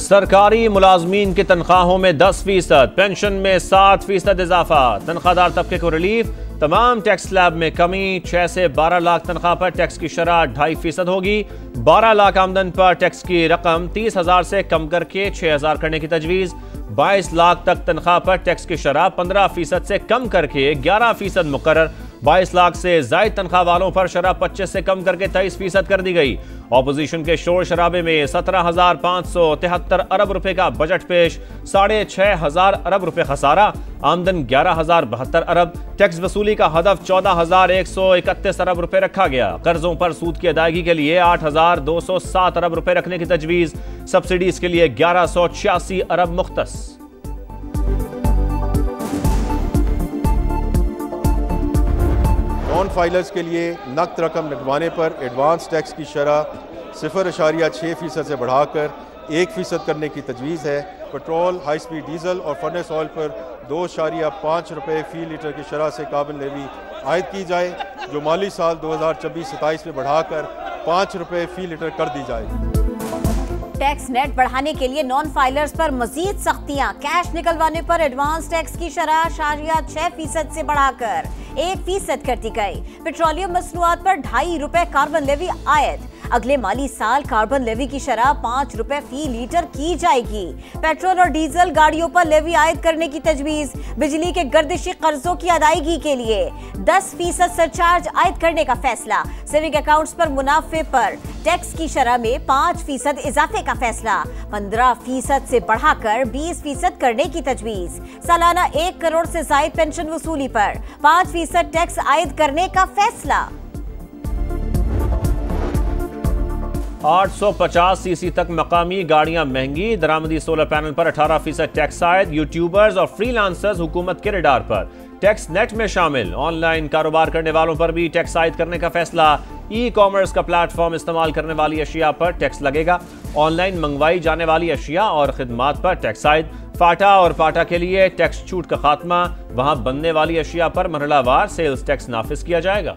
सरकारी मुलाजमीन की तनख्वाहों में 10%, पेंशन में 7% इजाफा, तनख्वाहदार तबके को रिलीफ, तमाम टैक्स स्लैब में कमी, 6 से 12 लाख तनख्वाह पर टैक्स की शरह 2.5% होगी, 12 लाख आमदन पर टैक्स की रकम 30,000 से कम करके 6,000 करने की तजवीज़, 22 लाख तक तनख्वाह पर टैक्स की शरह 15% से कम करके 11% मुकर्रर, 22 लाख से जायद तनख्वाह वालों पर शरह 25 से कम करके 23% कर दी गई। ऑपोजिशन के शोर शराबे में 17,573 अरब रुपए का बजट पेश, 6,500 अरब रुपए खसारा, आमदन 11,072 अरब, टैक्स वसूली का हदफ 14,131 अरब रुपए रखा गया। कर्जों पर सूद की अदायगी के लिए 8,207 अरब रुपए रखने की तजवीज, सब्सिडीज के लिए 1186 अरब मुख्तस। नॉन फाइलर्स के लिए नकद रकम लगवाने पर एडवांस टैक्स की शरह 0.6% से बढ़ाकर 1% करने की तजवीज़ है। पेट्रोल, हाई स्पीड डीजल और फर्नेस ऑयल पर 2.5 रुपये फी लीटर की शरह से कार्बन लेवी आयद की जाए, जो माली साल 2026-27 में बढ़ाकर 5 रुपये फी लीटर कर दी जाए। टैक्स नेट बढ़ाने के लिए नॉन फाइलर्स पर मजीद सख्तियां, कैश निकलवाने पर एडवांस टैक्स की शरह 6% से बढ़ाकर 1% कर दी गई। पेट्रोलियम मसनूआत पर 2.5 रुपए कार्बन लेवी आयद, अगले माली साल कार्बन लेवी की शरह 5 रुपए फी लीटर की जाएगी। पेट्रोल और डीजल गाड़ियों पर लेवी आयद करने की तजवीज, बिजली के गर्दिशी कर्जों की अदायगी के लिए 10% सरचार्ज आयद करने का फैसला, सेविंग अकाउंट्स पर मुनाफे पर टैक्स की शरह में 5% इजाफे का फैसला, 15% से बढ़ाकर 20% करने की तजवीज, सालाना 1 करोड़ से ज्यादा पेंशन वसूली पर 5% टैक्स आयद करने का फैसला। 850 सीसी तक मकामी गाड़ियां महंगी, दरामदी सोलर पैनल पर 18% टैक्स आयद, यूट्यूबर्स और फ्रीलांसर्स हुकूमत के रडार पर, टैक्स नेट में शामिल, ऑनलाइन कारोबार करने वालों पर भी टैक्स आयद करने का फैसला, ई कॉमर्स का प्लेटफॉर्म इस्तेमाल करने वाली अशिया पर टैक्स लगेगा, ऑनलाइन मंगवाई जाने वाली अशिया और खिदमात पर टैक्स आयद, फाटा और पाटा के लिए टैक्स छूट का खात्मा, वहां बनने वाली अशिया पर मरहलावार सेल्स टैक्स नाफिज किया जाएगा।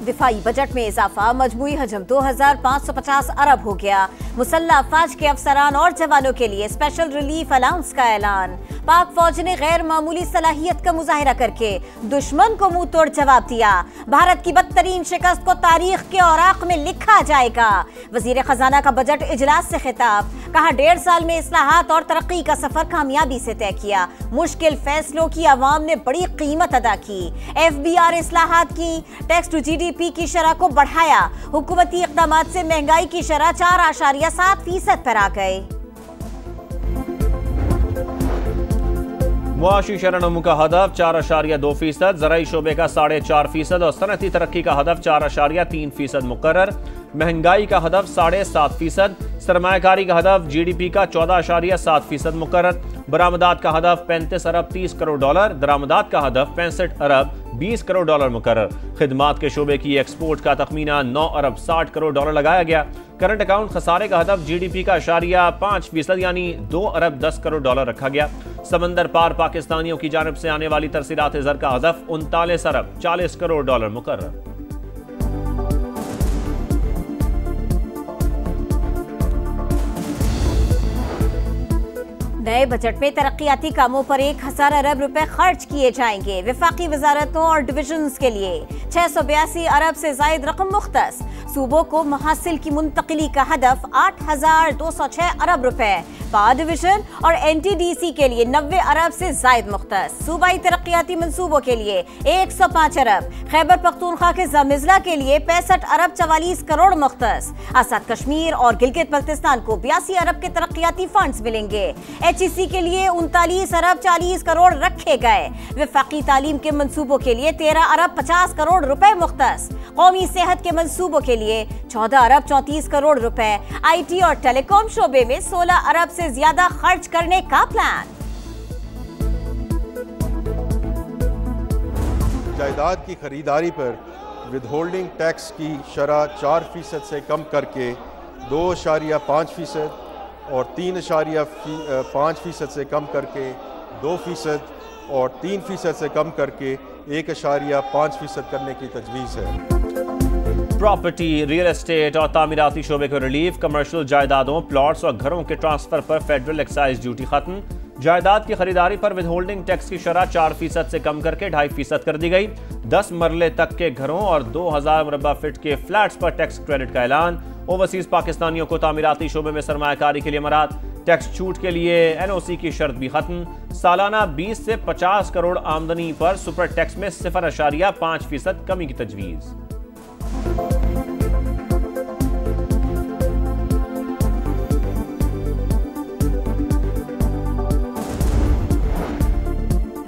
दिफाई बजट में इजाफा, मजमूई हजम 2,550 अरब हो गया। मुसल्लह अफवाज के अफसरान और जवानों के लिए स्पेशल रिलीफ अलाउंस का ऐलान। पाक फौज ने गैर मामूली सलाहियत का मुजाहिरा करके दुश्मन को मुंह तोड़ जवाब दिया। भारत की बदतरीन शिकस्त को तारीख के औराक में लिखा जाएगा। वजीर खजाना का बजट इजलास से खिताब, कहा 1.5 साल में इस्लाहात और तरक्की का सफर कामयाबी से तय किया। मुश्किल फैसलों की आवाम ने बड़ी कीमत अदा की। FBR इस्लाहात की, टैक्स टू GDP की शरह को बढ़ाया। हुकूमती इक़दामात से महंगाई की शरह 4.7% पर आ गए। मुआशी शरणों का हदफ 4.2%, ज़राई शोबे का 4.5% और सनती तरक्की का हदफ 4.3% मुकर्रर। महंगाई का हदफ 7.5%, सरमायाकारी का हदफ GDP का 14.7% मुकर्रर। बरामदात का हदफ 35 अरब 30 करोड़ डॉलर, दरामदात का हदफ 65 अरब 20 करोड़ डॉलर मुकर्रर। खिदमात के शोबे की एक्सपोर्ट का तखमीना 9 अरब 60 करोड़ डॉलर लगाया गया। करंट अकाउंट खसारे का हदफ GDP का 5% यानी 2 अरब 10 करोड़ डॉलर रखा गया। समंदर पार पाकिस्तानियों की जानिब से आने वाली तरसीलात ज़र का हदफ 39 अरब 40 करोड़ डॉलर मुकर्रर। नए बजट में तरक्याती कामों पर 1,000 अरब रुपए खर्च किए जाएंगे। विफाकी वजारतों और डिविजन्स के लिए 682 अरब से जायद रकम मुख्तस। सूबों को महासिल की मुंतकिली का हदफ 8,206 अरब रुपए। पावर डिवीजन और NTDC के लिए 90 अरब से जायद मुख्तस। सूबाई तरक्याती मंसूबों के लिए 105 अरब। खैबर पख्तूनख्वा के ज़मिज़ला के लिए 65 अरब 44 करोड़ मुख्तस। आज़ाद कश्मीर और गिलगित बल्तिस्तान को 82 अरब के तरक्याती फंड्स मिलेंगे। HEC के लिए 39 अरब 40 करोड़ रखे गए। विफाकी तालीम के मंसूबों के लिए 13 अरब 50 करोड़ रुपए मुख्तस। कौमी सेहत के मंसूबों के लिए 14 अरब 34 करोड़ रुपए। IT और टेलीकॉम शोबे में 16 अरब से ज्यादा खर्च करने का प्लान। जायदाद की खरीदारी पर विदहोल्डिंग टैक्स की शरह 4% से कम करके 2.5% और 3.5% से कम करके 2% और 3% से कम करके 1.5% करने की तजवीज़ है। प्रॉपर्टी, रियल एस्टेट और तामीराती शोबे को रिलीफ। कमर्शियल जायदादों, प्लॉट्स और घरों के ट्रांसफर पर फेडरल एक्साइज ड्यूटी खत्म। जायदाद की खरीदारी पर विद होल्डिंग टैक्स की शरह 4% से कम करके 2.5% कर दी गई। 10 मरले तक के घरों और 2000 मुरब्बा फीट के फ्लैट्स पर टैक्स क्रेडिट का ऐलान। ओवरसीज पाकिस्तानियों को तामीराती शोबे में सरमायाकारी के लिए मराद। टैक्स छूट के लिए NOC की शर्त भी खत्म। सालाना 20 से 50 करोड़ आमदनी पर सुपर टैक्स में 0.5% कमी की तजवीज़।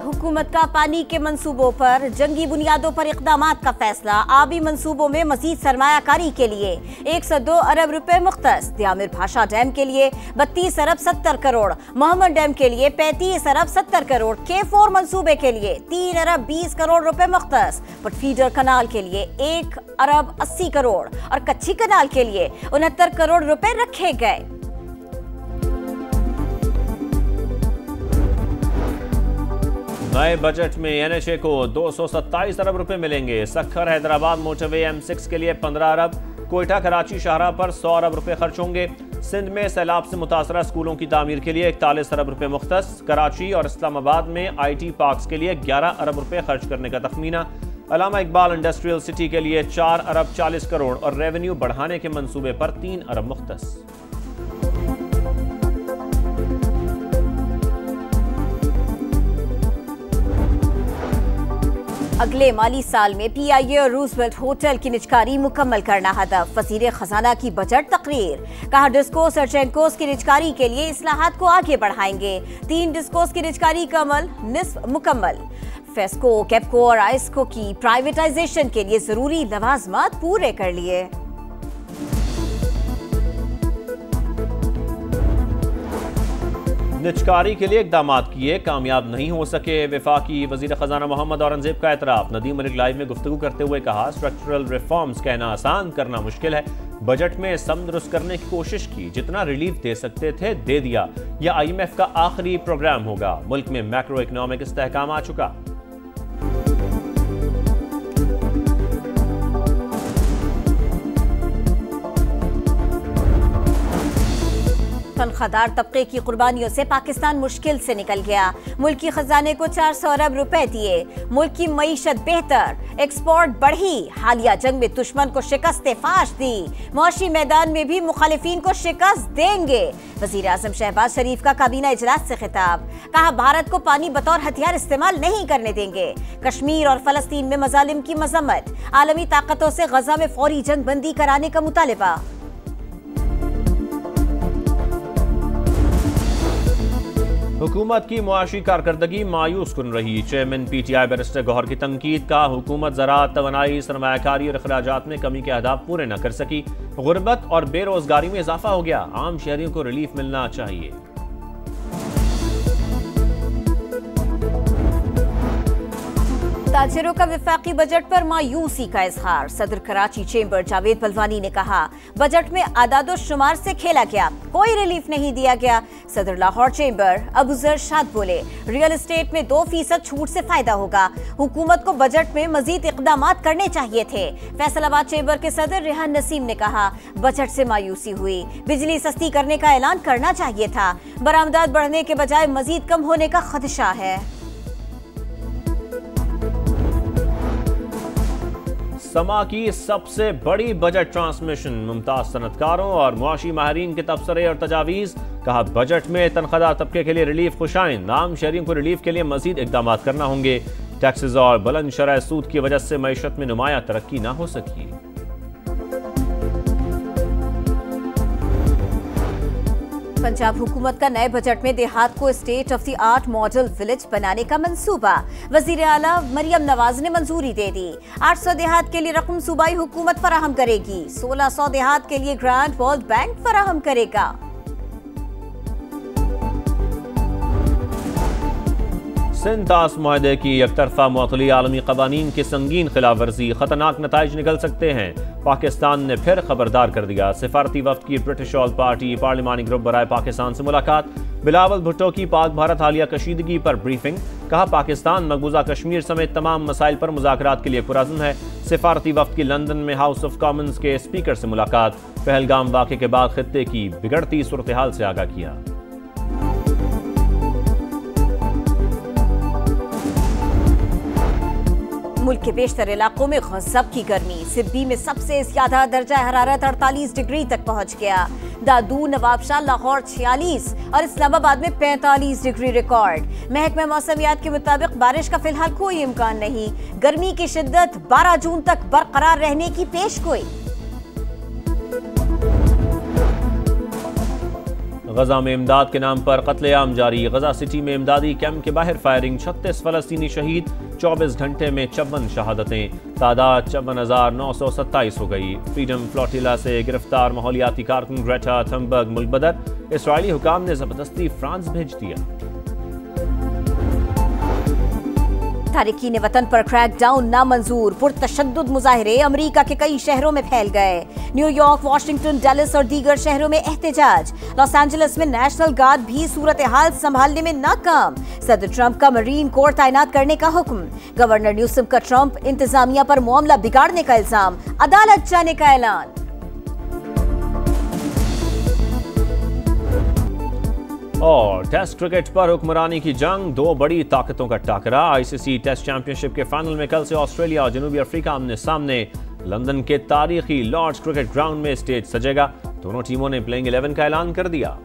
हुकूमत का पानी के मंसूबों पर जंगी बुनियादों पर इक़दामात का फैसला। आबी मंसूबों में मजीद सरमायाकारी के लिए 102 अरब रुपए मुख्तस। दियामिर भाषा डैम के लिए 32 अरब 70 करोड़। मोहम्मद डैम के लिए 35 अरब 70 करोड़। K4 मंसूबे के लिए 3 अरब 20 करोड़ रुपए मुख्तस। फीडर कनाल के लिए 1 अरब 80 करोड़ और कच्ची कनाल के लिए 69 करोड़ रुपए रखे गए। नए बजट में NHA को 227 अरब रुपए मिलेंगे। सखर हैदराबाद मोटरवे M6 के लिए 15 अरब। कोयटा कराची शाहराह पर 100 अरब रुपए खर्च होंगे। सिंध में सैलाब से मुतासरा स्कूलों की तामीर के लिए 41 अरब रुपए मुख्तस। कराची और इस्लामाबाद में IT पार्क्स के लिए 11 अरब रुपए खर्च करने का तखमीना। अलामा इकबाल इंडस्ट्रियल सिटी के लिए 4 अरब 40 करोड़ और रेवेन्यू बढ़ाने के मंसूबे पर 3 अरब मुख्तस। अगले माली साल में PIA और रूजवेल्ट होटल की निजकारी मुकम्मल करना हदफ। वजीर खजाना की बजट तकरीर। कहा डिस्कोस और चेंकोस की निजकारी के लिए इस्लाहात को आगे बढ़ाएंगे। 3 डिस्कोस की निजकारी का अमल निस्फ मुकम्मल। फेस्को, केपको और आइस्को की प्राइवेटाइजेशन के लिए जरूरी लवाजमात पूरे कर लिए। निजकारी के लिए इक़दामात किए, कामयाब नहीं हो सके। वफाकी वजीर खजाना मोहम्मद औरंगजेब का एतराफ़। नदीम मलिक लाइव में गुफ्तगू करते हुए कहा स्ट्रक्चरल रिफॉर्म्स कहना आसान, करना मुश्किल है। बजट में सम दुरुस्त करने की कोशिश की, जितना रिलीफ दे सकते थे दे दिया। यह IMF का आखिरी प्रोग्राम होगा। मुल्क में मैक्रो इकनॉमिक इस्तेहकाम आ चुका। तनख्वाहदार तबके की कुर्बानियों से पाकिस्तान मुश्किल से निकल गया। मुल्की खजाने को 400 अरब रुपए दिए। मुल्क की मईशत बेहतर, एक्सपोर्ट बढ़ी। हालिया जंग में दुश्मन को शिकस्त फाश दी। मुआशी मैदान में भी मुखालिफिन को शिकस्त देंगे। वजीर आजम शहबाज शरीफ का काबीना इजलास से खिताब। कहा भारत को पानी बतौर हथियार इस्तेमाल नहीं करने देंगे। कश्मीर और फलस्तीन में मजालिम की मजम्मत। आलमी ताकतों से गजा में फौरी जंग बंदी कराने का मुतालिबा। हुकूमत की मुआशी कारकर्दगी मायूस कुन रही। चेयरमैन PTI बैरिस्टर गौहर की तनकीद। का हुकूमत ज़राअत, तवानाई, सरमायाकारी और अखराजात में कमी के अहदाफ पूरे न कर सकी। गुर्बत और बेरोजगारी में इजाफा हो गया। आम शहरियों को रिलीफ मिलना चाहिए। ताजिरों का वफाकी बजट पर मायूसी का इजहार। सदर कराची चेंबर जावेद बलवानी ने कहा बजट में आदादो शुमार से खेला गया, कोई रिलीफ नहीं दिया गया। सदर लाहौर चेंबर अबूजर शाद बोले रियल एस्टेट में 2% छूट से फायदा होगा। हुकूमत को बजट में मजीद इकदामात करने चाहिए थे। फैसलाबाद चेंबर के सदर रेहान नसीम ने कहा बजट से मायूसी हुई, बिजली सस्ती करने का ऐलान करना चाहिए था। बरामदात बढ़ने के बजाय मजीद कम होने का खदशा है। समा की सबसे बड़ी बजट ट्रांसमिशन। मुमताज सनतकारों और मुआशी माहिरीन के तबसरे और तजावीज़। कहा बजट में तनख्वाहदार तबके के लिए रिलीफ खुशाइन। आम शहरियों को रिलीफ के लिए मजीद इकदाम करना होंगे। टैक्सेस और बुलंद शरह सूद की वजह से मईशत में नुमाया तरक्की ना हो सकी। पंजाब हुकूमत का नए बजट में देहात को state of the art model village बनाने का मंसूबा। वजीर आला मरियम नवाज ने मंजूरी दे दी। 800 देहात के लिए रकम सूबाई हुकूमत फराहम करेगी। 1600 देहात के लिए ग्रांट वर्ल्ड बैंक फराहम करेगा। सिंतास मुआहदे की एकतरफा मुअत्तली आलमी कवानीन की संगीन खिलाफ वर्जी, खतरनाक नताइज निकल सकते हैं। पाकिस्तान ने फिर खबरदार कर दिया। सिफारती वफ्द की ब्रिटिश ऑल पार्टी पार्लिमानी ग्रुप बराए पाकिस्तान से मुलाकात। बिलावल भुट्टो की पाक भारत हालिया कशीदगी पर ब्रीफिंग। कहा पाकिस्तान मकबूजा कश्मीर समेत तमाम मसाइल पर मुज़ाकरात के लिए पुरअज़्म है। सिफारती वफ्द की लंदन में हाउस ऑफ कॉमन्स के स्पीकर से मुलाकात। पहलगाम वाक़े के बाद खित्ते की बिगड़ती सूरत हाल से आगाह किया। मुल्क के बेशतर इलाकों में गज़ब की गर्मी। सिब्बी में सबसे ज्यादा दर्जा हरारत 48 डिग्री तक पहुंच गया। दादू, नवाबशाह, लाहौर 46 और इस्लामाबाद में 45 डिग्री रिकॉर्ड। महकमा मौसमियात के मुताबिक बारिश का फिलहाल कोई इम्कान नहीं। गर्मी की शिद्दत 12 जून तक बरकरार रहने की पेशगोई। गजा में इमदाद के नाम पर कत्लेआम जारी। गजा सिटी में इमदादी कैंप के बाहर फायरिंग। 36 फलस्तीनी शहीद। 24 घंटे में 54 शहादतें। तादाद 54,927 हो गई। फ्रीडम फ्लोटिला से गिरफ्तार माहौलियाती कारकुन ग्रेटा थनबर्ग मुल्क बदर। इसराइली हुकाम ने जबरदस्ती फ्रांस भेज दिया। तारिकीन वतन पर क्रैकडाउन नामंजूर। पुरतशद्दुद मुजाहिरे अमरीका के कई शहरों में फैल गए। न्यूयॉर्क, वाशिंगटन, डेलिस और दीगर शहरों में एहतजाज। लॉस एंजलिस में नेशनल गार्ड भी सूरत हाल संभालने में नाकाम। सदर ट्रंप का मरीन कोर तैनात करने का हुक्म। गवर्नर न्यूसम का ट्रंप इंतजामिया पर मामला बिगाड़ने का इल्जाम। अदालत जाने का ऐलान। और टेस्ट क्रिकेट पर हुक्मरानी की जंग। दो बड़ी ताकतों का टाकरा। आईसीसी टेस्ट चैंपियनशिप के फाइनल में कल से ऑस्ट्रेलिया और जनूबी अफ्रीका आमने सामने। लंदन के तारीखी लॉर्ड्स क्रिकेट ग्राउंड में स्टेज सजेगा। दोनों टीमों ने प्लेइंग 11 का ऐलान कर दिया।